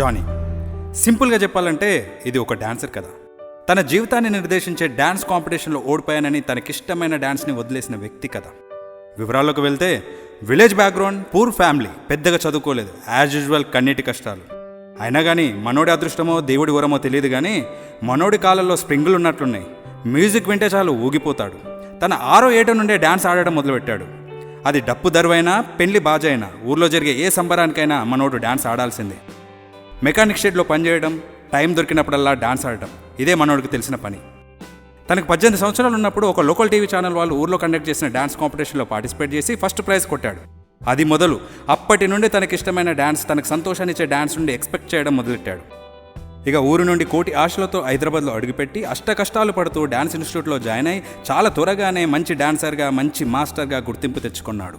Johnny. సింపుల్గా చెప్పాలంటే ఇది ఒక డాన్సర్ కథ. తన జీవితాన్ని నిర్దేశించే డాన్స్ కాంపిటీషన్లో ఓడిపోయానని తనకిష్టమైన డాన్స్ని వదిలేసిన వ్యక్తి కథ. వివరాల్లోకి వెళ్తే విలేజ్ బ్యాక్గ్రౌండ్, పూర్ ఫ్యామిలీ, పెద్దగా చదువుకోలేదు, యాజ్ యూజువల్ కన్నీటి కష్టాలు. అయినా కానీ మనోడి అదృష్టమో దేవుడి వరమో తెలియదు కానీ మనోడి కాలంలో స్ప్రింగులు ఉన్నట్లున్నాయి. మ్యూజిక్ వింటే చాలు ఊగిపోతాడు. తన 6వ ఏట నుండే డాన్స్ ఆడడం మొదలుపెట్టాడు. అది డప్పు దరువైనా, పెళ్లి బాజైనా, ఊర్లో జరిగే ఏ సంబరానికైనా మనోడు డాన్స్ ఆడాల్సిందే. మెకానిక్ షెడ్లో పనిచేయడం, టైం దొరికినప్పుడల్లా డాన్స్ ఆడటం, ఇదే మనోడికి తెలిసిన పని. తనకు 18 సంవత్సరాలు ఉన్నప్పుడు ఒక లోకల్ టీవీ ఛానల్ వాళ్ళు ఊర్లో కండక్ట్ చేసిన డాన్స్ కాంపిటీషన్లో పార్టిసిపేట్ చేసి ఫస్ట్ ప్రైజ్ కొట్టాడు. అది మొదలు అప్పటి నుండి తనకిష్టమైన డాన్స్, తనకు సంతోషాన్ని ఇచ్చే డాన్స్ నుండి ఎక్స్పెక్ట్ చేయడం మొదలెట్టాడు. ఇక ఊరు నుండి కోటి ఆశలతో హైదరాబాద్లో అడుగుపెట్టి అష్ట కష్టాలు పడుతూ డాన్స్ ఇన్స్టిట్యూట్లో జాయిన్ అయి చాలా త్వరగానే మంచి డాన్సర్గా, మంచి మాస్టర్గా గుర్తింపు తెచ్చుకున్నాడు.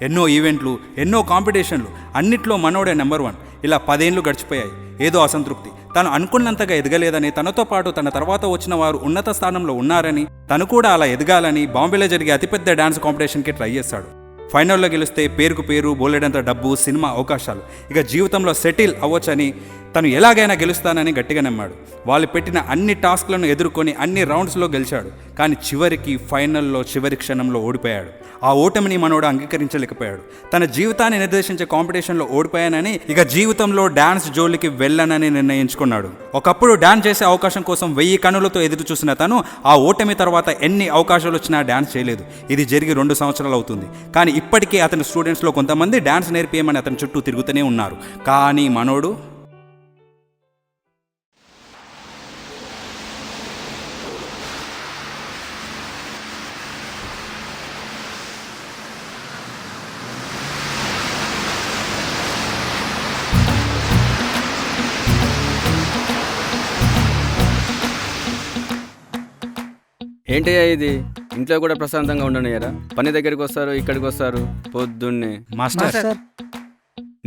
ఎన్నో ఈవెంట్లు, ఎన్నో కాంపిటీషన్లు, అన్నిట్లో మనోడే నెంబర్ 1. ఇలా 10 ఏళ్ళు గడిచిపోయాయి. ఏదో అసంతృప్తి, తను అనుకున్నంతగా ఎదగలేదని, తనతో పాటు తన తర్వాత వచ్చిన వారు ఉన్నత స్థానంలో ఉన్నారని, తను కూడా అలా ఎదగాలని బాంబేలో జరిగే అతిపెద్ద డాన్స్ కాంపిటీషన్కి ట్రై చేశాడు. ఫైనల్లో గెలిస్తే పేరుకు పేరు, బోలెడంత డబ్బు, సినిమా అవకాశాలు, ఇక జీవితంలో సెటిల్ అవ్వచ్చని, తను ఎలాగైనా గెలుస్తానని గట్టిగా నమ్మాడు. వాళ్ళు పెట్టిన అన్ని టాస్క్లను ఎదుర్కొని అన్ని రౌండ్స్లో గెలిచాడు. కానీ చివరికి ఫైనల్లో చివరి క్షణంలో ఓడిపోయాడు. ఆ ఓటమిని మనోడు అంగీకరించలేకపోయాడు. తన జీవితాన్ని నిర్దేశించే కాంపిటీషన్లో ఓడిపోయానని ఇక జీవితంలో డాన్స్ జోలికి వెళ్ళనని నిర్ణయించుకున్నాడు. ఒకప్పుడు డాన్స్ చేసే అవకాశం కోసం 1000 కనులతో ఎదురు చూసిన తను ఆ ఓటమి తర్వాత ఎన్ని అవకాశాలు వచ్చినా డాన్స్ చేయలేదు. ఇది జరిగి 2 సంవత్సరాలు అవుతుంది. కానీ ఇప్పటికీ అతని స్టూడెంట్స్లో కొంతమంది డాన్స్ నేర్పియమని అతని చుట్టూ తిరుగుతూనే ఉన్నారు. కానీ మనోడు ఏంటయ్యా ఇది? ఇంట్లో కూడా ప్రశాంతంగా ఉండనియరా? పని దగ్గరికి వస్తారు, ఇక్కడికి వస్తారు పొద్దున్నే. మాస్టర్,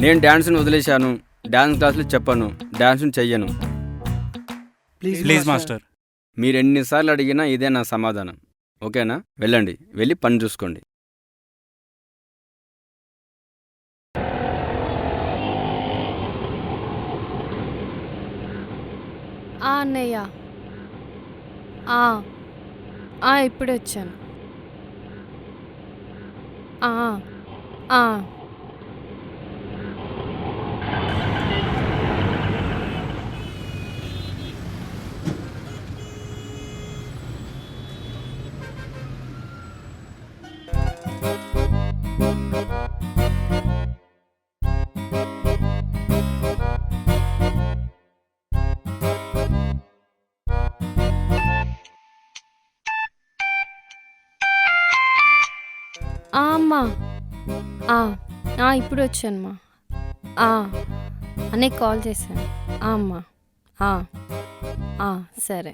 నేను డాన్స్ని వదిలేశాను, డాన్స్ క్లాసులు చెప్పను, డాన్స్ని చెయ్యను. Please master. మీరు ఎన్నిసార్లు అడిగినా ఇదే నా సమాధానం. ఓకేనా? వెళ్ళండి, వెళ్ళి పని చూసుకోండి. అన్నయ్య, ఇప్పుడే వచ్చాను. అమ్మా, ఇప్పుడు వచ్చానమ్మా. అన్నయ్య కాల్ చేశాను. అమ్మా, సరే.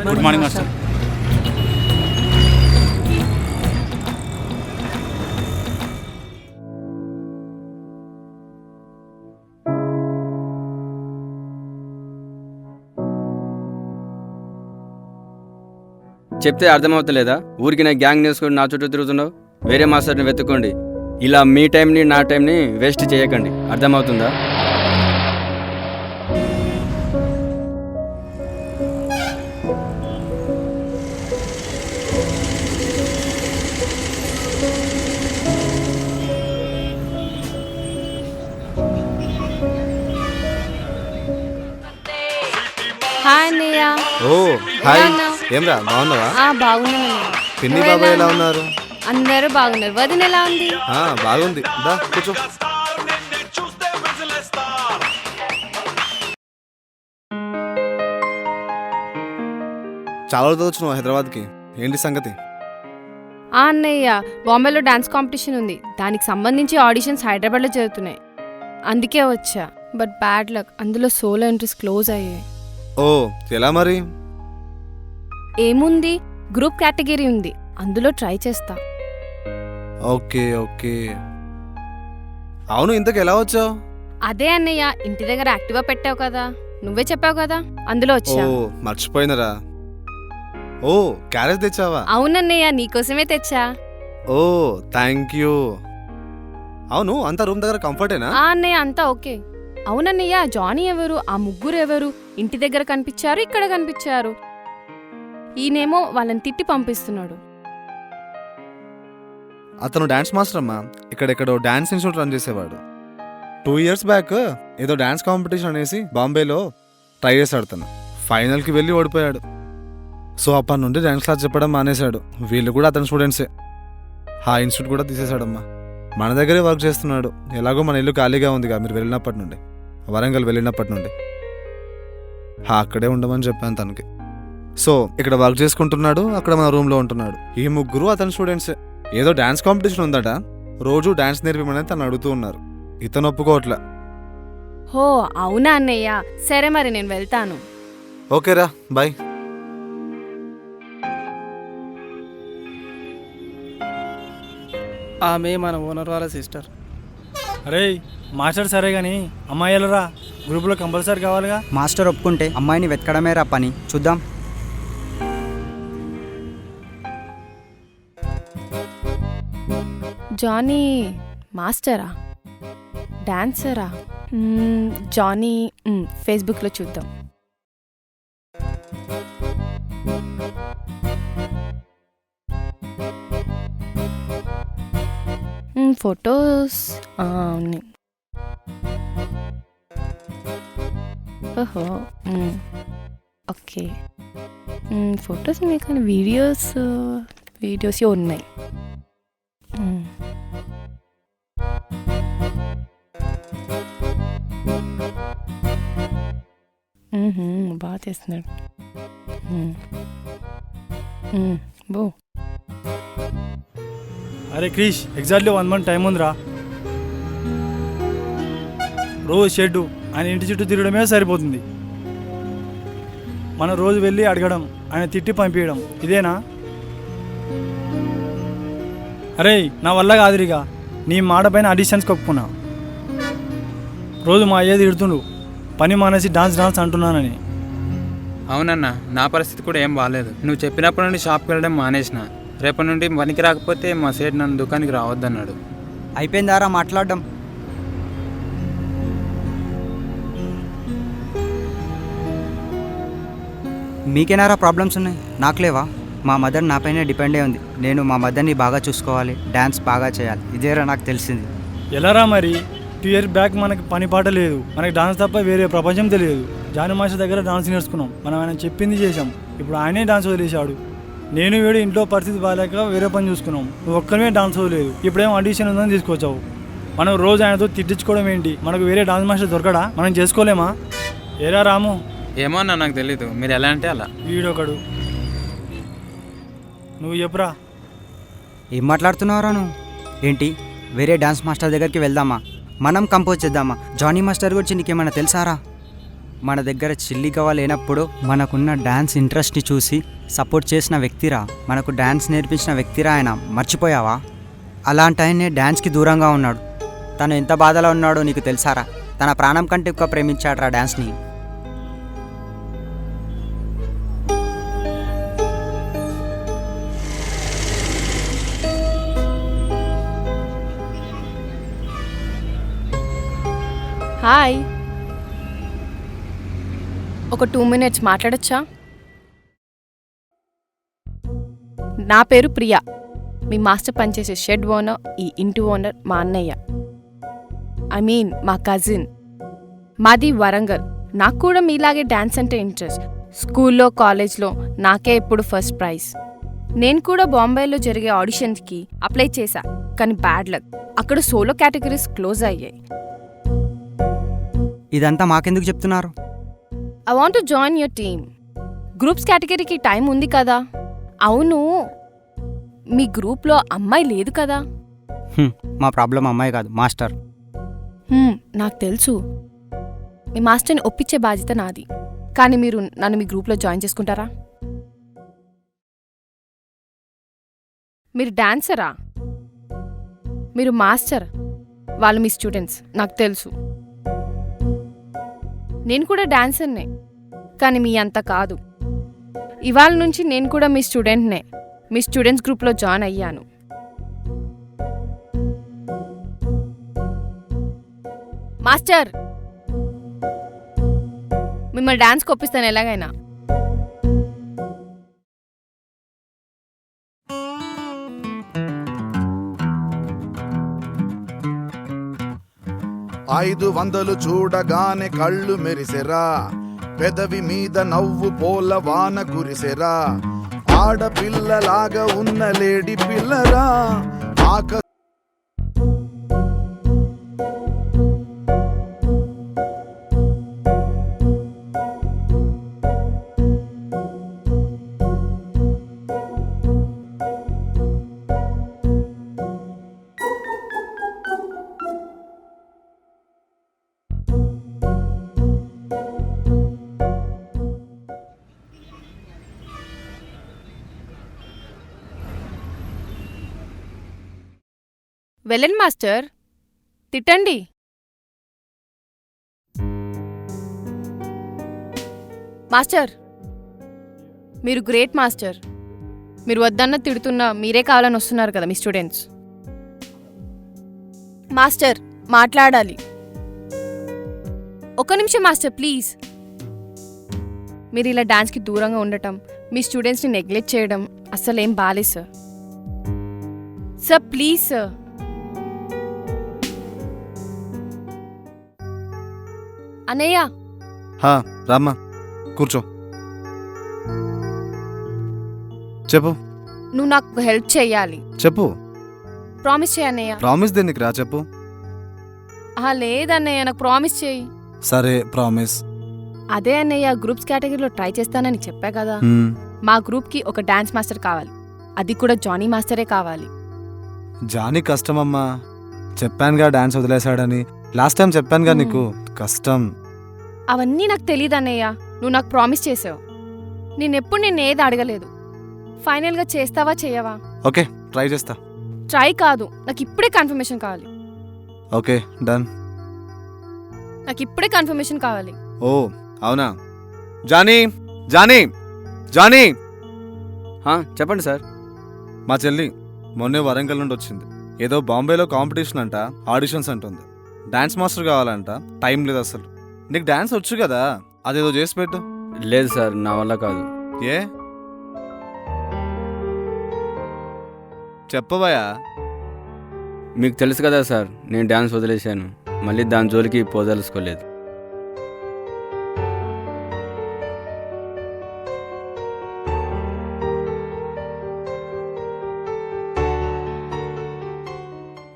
Good morning master. చెప్తే అర్థమవుతలేదా? ఊరికి నా గ్యాంగ్ నేసుకొని నా చుట్టూ తిరుగుతున్నావు. వేరే మాస్టర్ని వెతుక్కోండి. ఇలా మీ టైంని నా టైంని వేస్ట్ చేయకండి. అర్థమవుతుందా? హాయ్ అన్నయ్య. ఓ హాయ్, ఎలా ఉన్నావ్? ఏమ్రా బాగున్నావా? బాగున్నాను. పిన్ని బాబాయ్ ఎలా ఉన్నారు? అందరూ బాగున్నారు. వదిన ఎలా ఉంది? బాగుంది, దా కూర్చో. చాలా రోజులు వచ్చినావు హైదరాబాద్కి, ఏంటి సంగతి? అన్నయ్య, బాంబేలో డాన్స్ కాంపిటీషన్ ఉంది. దానికి సంబంధించి ఆడిషన్స్ హైదరాబాద్లో జరుగుతున్నాయి. అందుకే వచ్చా. బట్ బ్యాడ్ లక్, అందులో సోలో ఎంట్రీస్ క్లోజ్ అయ్యాయి. ఓ ఎలా మరి? ఏముంది, గ్రూప్ కేటగిరీ ఉంది, అందులో ట్రై చేస్తా. Okay okay. అవును, ఇంతకు ఎలా వచ్చావు? అదే అన్నయ్య, ఇంటి దగ్గర యాక్టివా పెట్టావు కదా, నువ్వే చెప్పావు కదా, అందులో ఓ వచ్చా. మర్చిపోయినరా. ఓ క్యారేజ్ తెచ్చావా? అవునన్నయ్య, నీకోసమే తెచ్చా. ఓ థ్యాంక్ యూ. అవును, అంతా రూమ్ దగ్గర కంఫర్టేనా? అన్నయ్య అంతా ఓకే. అవునన్నయ్య, జానీ ఎవరు, ఆ ముగ్గురు ఎవరు? ఇంటి దగ్గర కనిపించారు, ఇక్కడ కనిపించారు. ఈయనేమో వాళ్ళని తిట్టి పంపిస్తున్నాడు. అతను డాన్స్ మాస్టర్ అమ్మా, ఇక్కడెక్కడో డాన్స్ ఇన్స్టిట్యూట్ రన్ చేసేవాడు. 2 years బ్యాక్ ఏదో డాన్స్ కాంపిటీషన్ అనేసి బాంబేలో ట్రై చేశాడు. తను ఫైనల్కి వెళ్ళి ఓడిపోయాడు. సో అప్పటి నుండి డాన్స్ క్లాస్ చెప్పడం మానేశాడు. వీళ్ళు కూడా అతని స్టూడెంట్సే. ఆ ఇన్స్టిట్యూట్ కూడా తీసేశాడమ్మా. మన దగ్గరే వర్క్ చేస్తున్నాడు. ఎలాగో మన ఇల్లు ఖాళీగా ఉందిగా, మీరు వెళ్ళినప్పటి నుండి, వరంగల్ వెళ్ళినప్పటి నుండి అక్కడే ఉండమని చెప్పాను తనకి. సో ఇక్కడ వర్క్ చేసుకుంటున్నాడు, అక్కడ మన రూమ్లో ఉంటున్నాడు. ఈ ముగ్గురు అతని స్టూడెంట్సే. ఏదో డాన్స్ కాంపిటీషన్ ఉందట, రోజు డాన్స్ నేర్పిమని తను అడుగుతూ ఉన్నారు. ఇతను ఒప్పుకోవట్లే. హో అవునా అన్నయ్య, సరే మరి నేను వెళ్తాను. ఓకేరా, బాయ్. ఆమె మన ఓనర్ వాళ్ళ సిస్టర్. అరే మాస్టర్ సరే కానీ అమ్మాయిలరా గ్రూప్లో కంపల్సరీ కావాలిగా. మాస్టర్ ఒప్పుకుంటే అమ్మాయిని వెతకడమే రా పని, చూద్దాం. జానీ మాస్టరా, డాన్సరా? జానీ ఫేస్బుక్లో చూద్దాం. ఫొటోస్ ఉన్నాయి. ఓహో ఓకే, ఫొటోస్ ఉన్నాయి కానీ వీడియోస్ ఉన్నాయి. బాగా చేస్తున్నాడు. బో అరే క్రిష్, ఎగ్జాక్ట్లీ 1 month టైం ఉందిరా. రోజు షెడ్డు ఆయన ఇంటి చుట్టూ తిరగడమే సరిపోతుంది. మనం రోజు వెళ్ళి అడగడం, ఆయన తిట్టి పంపించడం, ఇదేనా? అరే నా వల్ల కాదురిగా, నీ మాట పైన ఆడిషన్స్కి ఒప్పుకున్నా. రోజు మా అయ్యేది తిడుతుండు, పని మానేసి డాన్స్ అంటున్నానని. అవునన్నా, నా పరిస్థితి కూడా ఏం బాగాలేదు. నువ్వు చెప్పినప్పటి నుండి షాప్కి వెళ్ళడం మానేసిన. రేపటి నుండి పనికి రాకపోతే మా సేట్ నన్ను దుకాణానికి రావద్దన్నాడు. అయిపోయిందారా మాట్లాడడం? మీకేనారా ప్రాబ్లమ్స్ ఉన్నాయి, నాకు లేవా? మా మదర్ నాపైనే డిపెండ్ అయి ఉంది. నేను మా మదర్ని బాగా చూసుకోవాలి, డ్యాన్స్ బాగా చేయాలి, ఇదేరా నాకు తెలిసింది. ఎలారా మరి? 2 years బ్యాక్ మనకి పని పాట లేదు, మనకి డాన్స్ తప్ప వేరే ప్రపంచం తెలియదు. జానీ మాస్టర్ దగ్గర డాన్స్ నేర్చుకున్నాం, మనం ఆయన చెప్పింది చేసాం. ఇప్పుడు ఆయనే డాన్స్ వదిలేశాడు. నేను వీడు ఇంట్లో పరిస్థితి బాగాలేక వేరే పని చూసుకున్నాం. నువ్వు ఒక్కరిమే డాన్స్ వదిలేదు, ఇప్పుడేమో ఆడిషన్ ఉందని తీసుకొచ్చావు. మనం రోజు ఆయనతో తిట్టించుకోవడం ఏంటి? మనకు వేరే డాన్స్ మాస్టర్ దొరకడా? మనం చేసుకోలేమా? ఏరా రాము? ఏమో అన్నా, నాకు తెలీదు. మీరు ఎలా అంటే అలా. వీడొకడు, నువ్వు చెప్పురా. ఏం మాట్లాడుతున్నావురా నువ్వు? ఏంటి, వేరే డాన్స్ మాస్టర్ దగ్గరికి వెళ్దామా? మనం కంపోజ్ చేద్దామా? జానీ మాస్టర్ గురించి నీకేమైనా తెలుసారా? మన దగ్గర చిల్లిగా లేనప్పుడు మనకున్న డ్యాన్స్ ఇంట్రెస్ట్ని చూసి సపోర్ట్ చేసిన వ్యక్తిరా, మనకు డ్యాన్స్ నేర్పించిన వ్యక్తిరా ఆయన. మర్చిపోయావా? అలాంటి ఆయనే డ్యాన్స్కి దూరంగా ఉన్నాడు. తను ఎంత బాధలో ఉన్నాడో నీకు తెలుసారా? తన ప్రాణం కంటే ఎక్కువ ప్రేమించాడురా డ్యాన్స్ని. హాయ్, ఒక 2 minutes మాట్లాడచ్చా? నా పేరు ప్రియా, మీ మాస్టర్ పనిచేసే షెడ్ ఓనర్, ఈ ఇంటి ఓనర్ మా అన్నయ్య, మా కజిన్. మాది వరంగల్. నాకు కూడా మీలాగే డ్యాన్స్ అంటే ఇంట్రెస్ట్. స్కూల్లో కాలేజ్లో నాకే ఇప్పుడు ఫస్ట్ ప్రైజ్. నేను కూడా బాంబేలో జరిగే ఆడిషన్స్కి అప్లై చేశా, కానీ బ్యాడ్ లక్, అక్కడ సోలో కేటగిరీస్ క్లోజ్ అయ్యాయి. ఇదంతా మాకెందుకు చెప్తున్నారు? I want to join your team. Groups కేటగిరీకి టైం ఉంది కదా. అవును, మీ గ్రూప్లో అమ్మాయి లేదు కదా? మా ప్రాబ్లం అమ్మాయి కాదు, మాస్టర్. నాకు తెలుసు. మీ మాస్టర్ని ఒప్పించే బాధ్యత నాది. కానీ మీరు నన్ను మీ గ్రూప్లో జాయిన్ చేసుకుంటారా? మీరు డాన్సరా? మీరు మాస్టర్, వాళ్ళు మీ స్టూడెంట్స్, నాకు తెలుసు. నేను కూడా డాన్సర్నే, కానీ మీ అంత కాదు. ఇవాళ నుంచి నేను కూడా మీ స్టూడెంట్నే. మీ స్టూడెంట్స్ గ్రూప్లో జాయిన్ అయ్యాను. మాస్టర్, మిమ్మల్ని డాన్స్కి ఒప్పిస్తాను ఎలాగైనా. ఐదు వందలు చూడగానే కళ్ళు మెరిసెరా, పెదవి మీద నవ్వు పోల వాన కురిసెరా, ఆడపిల్లలాగా ఉన్న లేడి పిల్లరా ఆక. వెళ్ళండి మాస్టర్, తిట్టండి. మాస్టర్, మీరు గ్రేట్ మాస్టర్. మీరు వద్దన్న తిడుతున్నా మీరే కావాలని వస్తున్నారు కదా మీ స్టూడెంట్స్. మాస్టర్, మాట్లాడాలి. ఒక్క నిమిషం మాస్టర్, ప్లీజ్. మీరు ఇలా డాన్స్కి దూరంగా ఉండటం, మీ స్టూడెంట్స్ని నెగ్లెక్ట్ చేయడం అస్సలు ఏం బాలేదు సార్. Sir please sir. అన్నయ్య, రామ్మా కూర్చో. చెప్పు. నువ్వు నాకు హెల్ప్ చేయాలి. చెప్పు. ప్రామిస్ చేయి అన్నయ్య. ప్రామిస్ దేనికి రా, చెప్పు. లేదన్నయ్య, నాకు ప్రామిస్ చేయి. సరే ప్రామిస్. అదే అన్నయ్య, గ్రూప్స్ కేటగిరీలో ట్రై చేస్తానని చెప్పా కదా. మా గ్రూప్కి ఒక డాన్స్ మాస్టర్ కావాలి, అది కూడా జానీ మాస్టరే కావాలి. జానీ కష్టమమ్మా, చెప్పానుగా డాన్స్ వదిలేశాడని. లాస్ట్ టైం చెప్పానుగా నీకు, కష్టం. అవన్నీ నాకు తెలియదు అన్నయ్య, నువ్వు నాకు ప్రామిస్ చేసావు. నేనెప్పుడు ఏది అడగలేదు. ఫైనల్గా చేస్తావా చేయవా? ఓకే, ట్రై చేస్తా. ట్రై కాదు, నాకు ఇప్పుడే కన్ఫర్మేషన్ కావాలి. Okay done. నాకు ఇప్పుడే కన్ఫర్మేషన్ కావాలి. ఓ అవునా. Johnny Johnny Johnny. చెప్పండి సార్. మా చెల్లి మొన్నే వరంగల్ నుండి వచ్చింది. ఏదో బాంబేలో కాంపిటీషన్ అంట, ఆడిషన్స్ అంటుంది. డాన్స్ మాస్టర్ కావాలంట. టైం లేదు అసలు. నీకు డాన్స్ వచ్చు కదా, అదేదో చేసి పెట్టు. లేదు సార్, నా వల్ల కాదు. ఏ చెప్పవయా? మీకు తెలుసు కదా సార్, నేను డాన్స్ వదిలేశాను. మళ్ళీ దాని జోలికి పోదలుచుకోలేదు.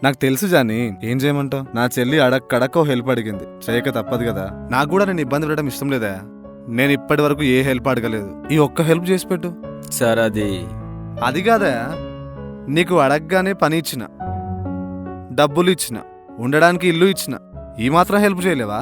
నాకు తెలుసు జానీ, ఏం చేయమంటావు? నా చెల్లి అడక్కడక్కో హెల్ప్ అడిగింది, చేయక తప్పదు కదా. నాకు కూడా నేను ఇబ్బంది పెట్టడం ఇష్టం లేదా. నేను ఇప్పటి వరకు ఏ హెల్ప్ అడగలేదు. ఈ ఒక్క హెల్ప్ చేసి పెట్టు. సార్ అది కాదా, నీకు అడగగానే పని ఇచ్చిన, డబ్బులు ఇచ్చిన, ఉండడానికి ఇల్లు ఇచ్చిన, ఈ మాత్రం హెల్ప్ చేయలేవా?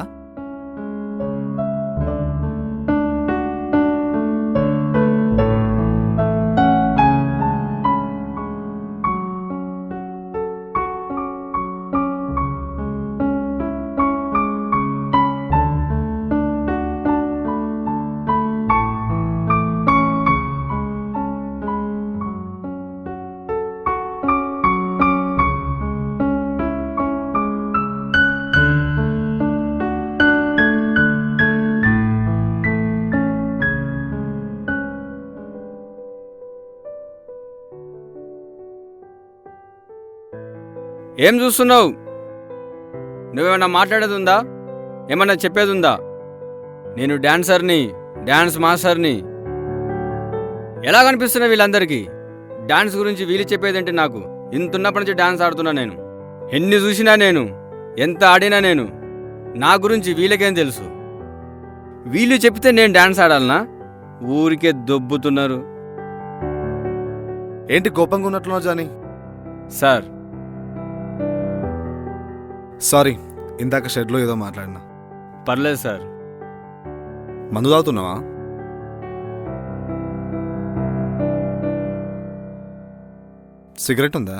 ఏం చూస్తున్నావు? నువ్వేమన్నా మాట్లాడేది ఉందా? ఏమన్నా చెప్పేది ఉందా? నేను డాన్సర్ని, డ్యాన్స్ మాస్టర్ని. ఎలా కనిపిస్తున్నాయి వీళ్ళందరికీ? డ్యాన్స్ గురించి వీళ్ళు చెప్పేదేంటి? నాకు ఇంతున్నప్పటి నుంచి డ్యాన్స్ ఆడుతున్నా నేను. ఎన్ని చూసినా నేను, ఎంత ఆడినా నేను. నా గురించి వీళ్ళకేం తెలుసు? వీళ్ళు చెప్తే నేను డ్యాన్స్ ఆడాలనా? ఊరికే దొబ్బుతున్నారు. ఏంటి కోపంగా ఉన్నట్లున్నావు జానీ? సార్, సారీ, ఇందాక షెడ్లో ఏదో మాట్లాడినా. పర్లేదు సార్. మందు తాగుతున్నావా? సిగరెట్ ఉందా?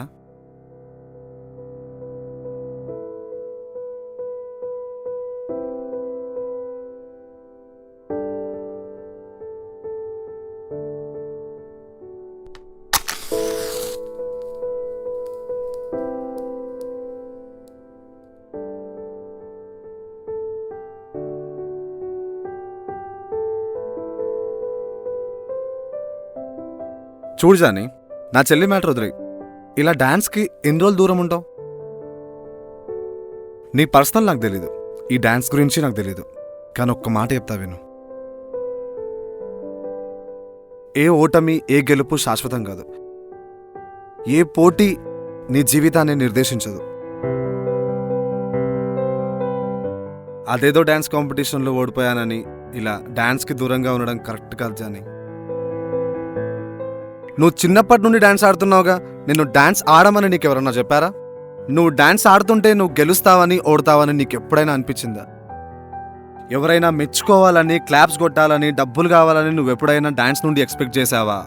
చూడు జానీ, నా చెల్లి మ్యాటర్ వదిలే. ఇలా డాన్స్కి ఎన్ని రోజులు దూరం ఉంటావు? నీ పర్సనల్ నాకు తెలీదు, ఈ డాన్స్ గురించి నాకు తెలీదు. కానీ ఒక్క మాట చెప్తా విను. ఏ ఓటమి ఏ గెలుపు శాశ్వతం కాదు. ఏ పోటీ నీ జీవితాన్ని నిర్దేశించదు. అదేదో డాన్స్ కాంపిటీషన్లో ఓడిపోయానని ఇలా డాన్స్కి దూరంగా ఉండడం కరెక్ట్ కాదు జానీ. నువ్వు చిన్నప్పటి నుండి డాన్స్ ఆడుతున్నావుగా. నిన్ను డాన్స్ ఆడమని నీకు ఎవరన్నా చెప్పారా? నువ్వు డాన్స్ ఆడుతుంటే నువ్వు గెలుస్తావని ఓడతావని నీకు ఎప్పుడైనా అనిపించిందా? ఎవరైనా మెచ్చుకోవాలని, క్లాప్స్ కొట్టాలని, డబ్బులు కావాలని నువ్వు ఎప్పుడైనా డాన్స్ నుండి ఎక్స్పెక్ట్ చేసావా?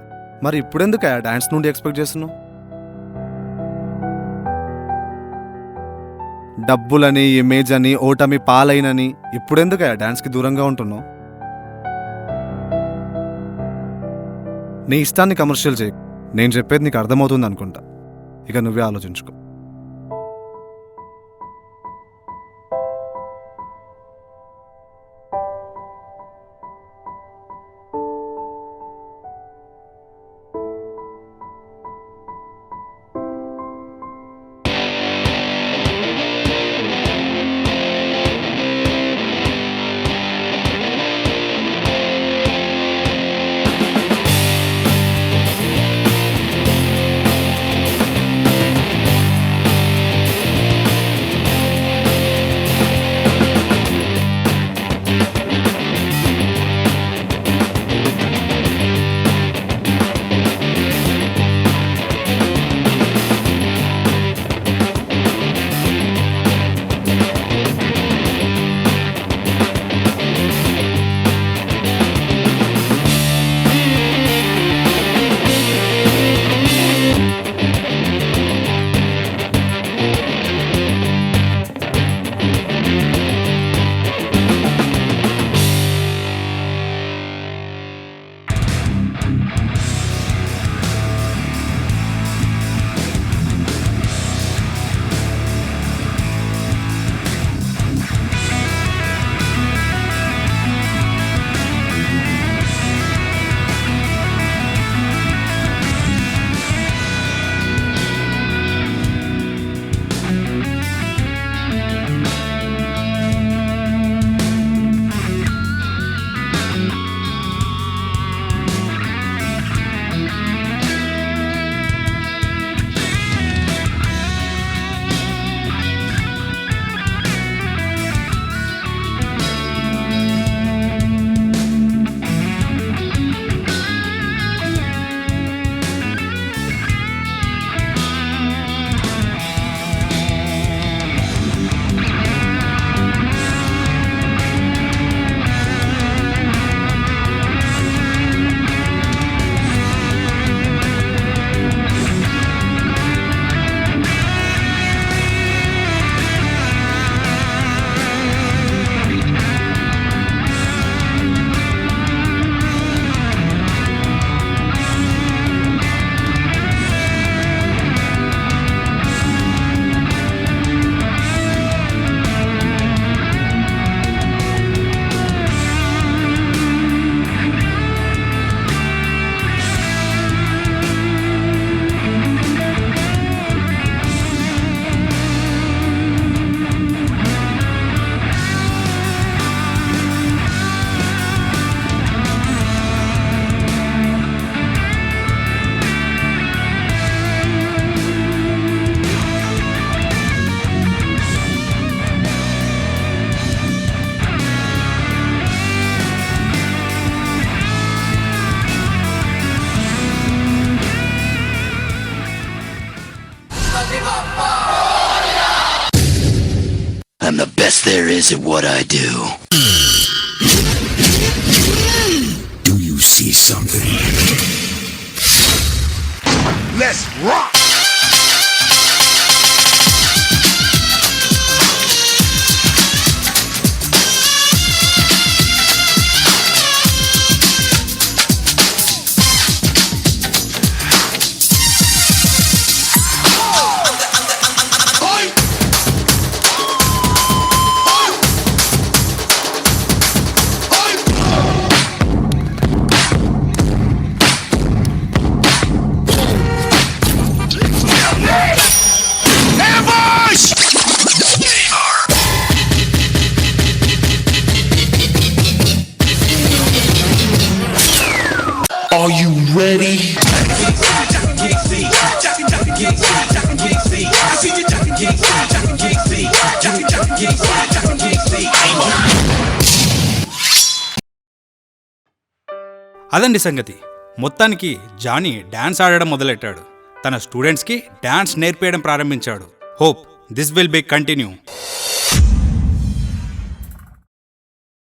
మరి ఇప్పుడెందుకు డాన్స్ నుండి ఎక్స్పెక్ట్ చేస్తున్నావు? డబ్బులని, ఇమేజ్ అని, ఓటమి పాలైనని ఇప్పుడెందుకు డాన్స్కి దూరంగా ఉంటున్నావు? నీ ఇష్టాన్ని కమర్షియల్ చేయి. నేను చెప్పేది నీకు అర్థమవుతుంది అనుకుంటా. ఇక నువ్వే ఆలోచించుకో. at what I do. Do you see something? Let's rock! Are you ready? అదండి సంగతి. మొత్తానికి జానీ డాన్స్ ఆడడం మొదలెట్టాడు. తన స్టూడెంట్స్కి డాన్స్ నేర్పేయడం ప్రారంభించాడు. Hope this will be continue.